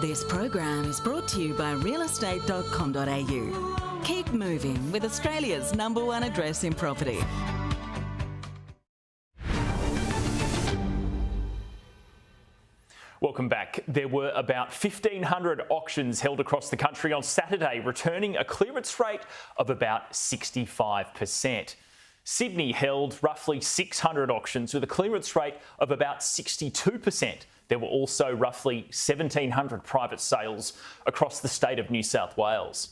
This program is brought to you by realestate.com.au. Keep moving with Australia's #1 address in property. Welcome back. There were about 1,500 auctions held across the country on Saturday, returning a clearance rate of about 65%. Sydney held roughly 600 auctions with a clearance rate of about 62%. There were also roughly 1,700 private sales across the state of New South Wales.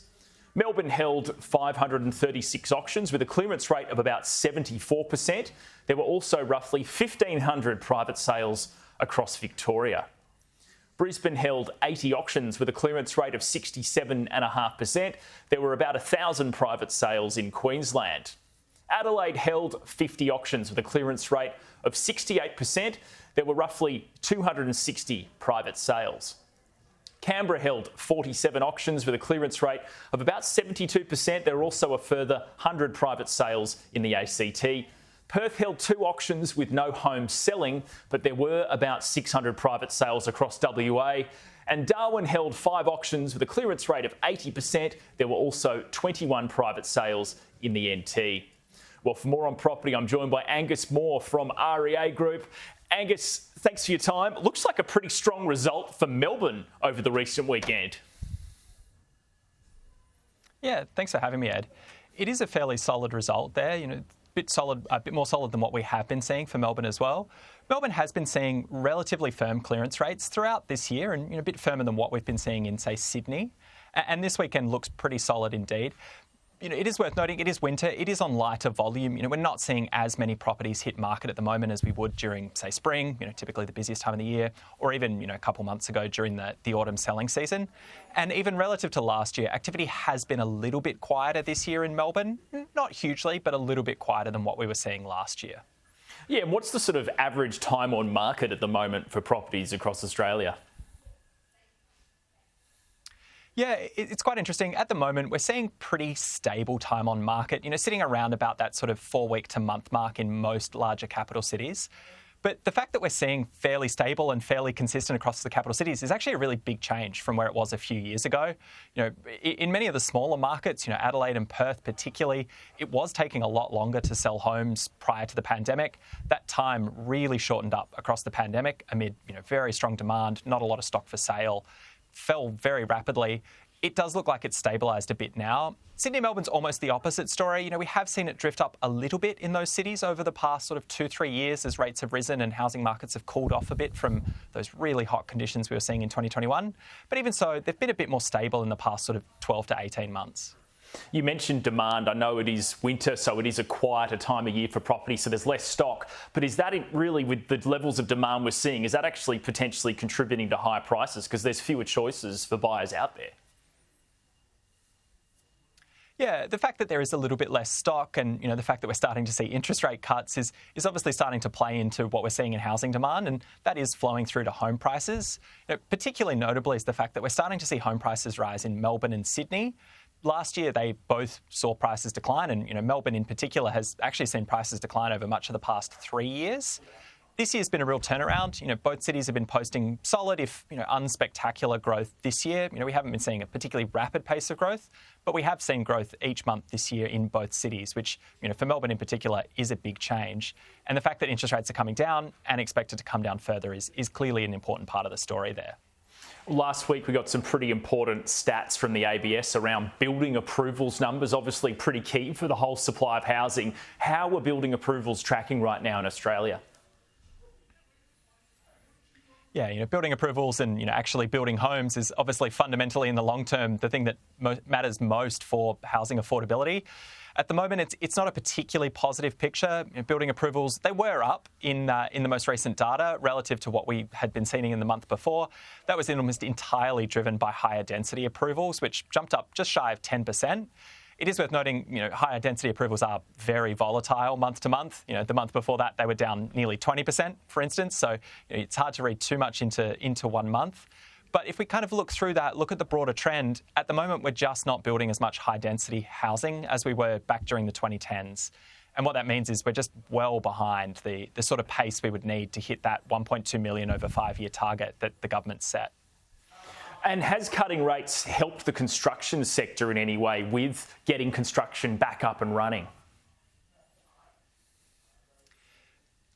Melbourne held 536 auctions with a clearance rate of about 74%. There were also roughly 1,500 private sales across Victoria. Brisbane held 80 auctions with a clearance rate of 67.5%. There were about 1,000 private sales in Queensland. Adelaide held 50 auctions with a clearance rate of 68%. There were roughly 260 private sales. Canberra held 47 auctions with a clearance rate of about 72%. There were also a further 100 private sales in the ACT. Perth held 2 auctions with no home selling, but there were about 600 private sales across WA. And Darwin held 5 auctions with a clearance rate of 80%. There were also 21 private sales in the NT. Well, for more on property, I'm joined by Angus Moore from REA Group. Angus, thanks for your time. Looks like a pretty strong result for Melbourne over the recent weekend. Yeah, thanks for having me, Ed. It is a fairly solid result there. A bit more solid than what we have been seeing for Melbourne as well. Melbourne has been seeing relatively firm clearance rates throughout this year and a bit firmer than what we've been seeing in, say, Sydney. And this weekend looks pretty solid indeed. It is worth noting, it is winter, it is on lighter volume. We're not seeing as many properties hit market at the moment as we would during, say, spring, typically the busiest time of the year, or even, a couple months ago during the autumn selling season. And even relative to last year, activity has been a little bit quieter this year in Melbourne. Not hugely, but a little bit quieter than what we were seeing last year. Yeah, and what's the sort of average time on market at the moment for properties across Australia? Yeah, it's quite interesting. At the moment, we're seeing pretty stable time on market, sitting around about that sort of 4-week to month mark in most larger capital cities. But the fact that we're seeing fairly stable and fairly consistent across the capital cities is actually a really big change from where it was a few years ago. In many of the smaller markets, Adelaide and Perth particularly, it was taking a lot longer to sell homes prior to the pandemic. That time really shortened up across the pandemic amid, very strong demand, not a lot of stock for sale. Fell very rapidly. It does look like it's stabilised a bit now. Sydney and Melbourne's almost the opposite story. We have seen it drift up a little bit in those cities over the past sort of 2-3 years as rates have risen and housing markets have cooled off a bit from those really hot conditions we were seeing in 2021. But even so, they've been a bit more stable in the past sort of 12 to 18 months. You mentioned demand. I know it is winter, so it is a quieter time of year for property, so there's less stock. But is that really, with the levels of demand we're seeing, is that actually potentially contributing to higher prices because there's fewer choices for buyers out there? Yeah, the fact that there is a little bit less stock and, the fact that we're starting to see interest rate cuts is obviously starting to play into what we're seeing in housing demand, and that is flowing through to home prices. Particularly notably is the fact that we're starting to see home prices rise in Melbourne and Sydney. Last year, they both saw prices decline, and Melbourne in particular has actually seen prices decline over much of the past 3 years. This year's been a real turnaround. Both cities have been posting solid, if unspectacular growth this year. We haven't been seeing a particularly rapid pace of growth, but we have seen growth each month this year in both cities, which for Melbourne in particular is a big change. And the fact that interest rates are coming down and expected to come down further is clearly an important part of the story there. Last week, we got some pretty important stats from the ABS around building approvals numbers, obviously pretty key for the whole supply of housing. How are building approvals tracking right now in Australia? Yeah, building approvals and, actually building homes is obviously fundamentally in the long term the thing that matters most for housing affordability. At the moment, it's not a particularly positive picture. Building approvals, they were up in the most recent data relative to what we had been seeing in the month before. That was almost entirely driven by higher density approvals, which jumped up just shy of 10%. It is worth noting, higher density approvals are very volatile month to month. The month before that, they were down nearly 20%, for instance. So it's hard to read too much into 1 month. But if we kind of look through that, look at the broader trend, at the moment, we're just not building as much high-density housing as we were back during the 2010s. And what that means is we're just well behind the sort of pace we would need to hit that 1.2 million over 5-year target that the government set. And has cutting rates helped the construction sector in any way with getting construction back up and running?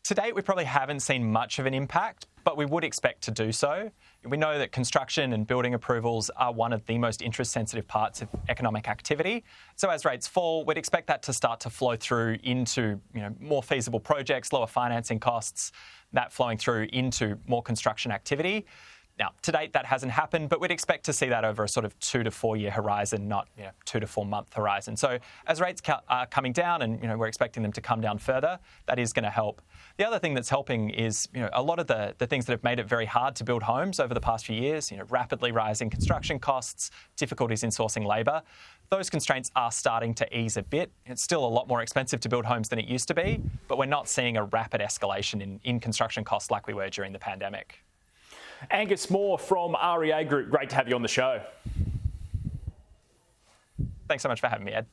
To date, we probably haven't seen much of an impact, but we would expect to do so. We know that construction and building approvals are one of the most interest-sensitive parts of economic activity. So as rates fall, we'd expect that to start to flow through into more feasible projects, lower financing costs, that flowing through into more construction activity. Now, to date, that hasn't happened, but we'd expect to see that over a sort of 2 to 4 year horizon, not 2 to 4 month horizon. So as rates are coming down and we're expecting them to come down further, that is going to help. The other thing that's helping is a lot of the things that have made it very hard to build homes over the past few years, rapidly rising construction costs, difficulties in sourcing labour. Those constraints are starting to ease a bit. It's still a lot more expensive to build homes than it used to be, but we're not seeing a rapid escalation in construction costs like we were during the pandemic. Angus Moore from REA Group, great to have you on the show. Thanks so much for having me, Ed.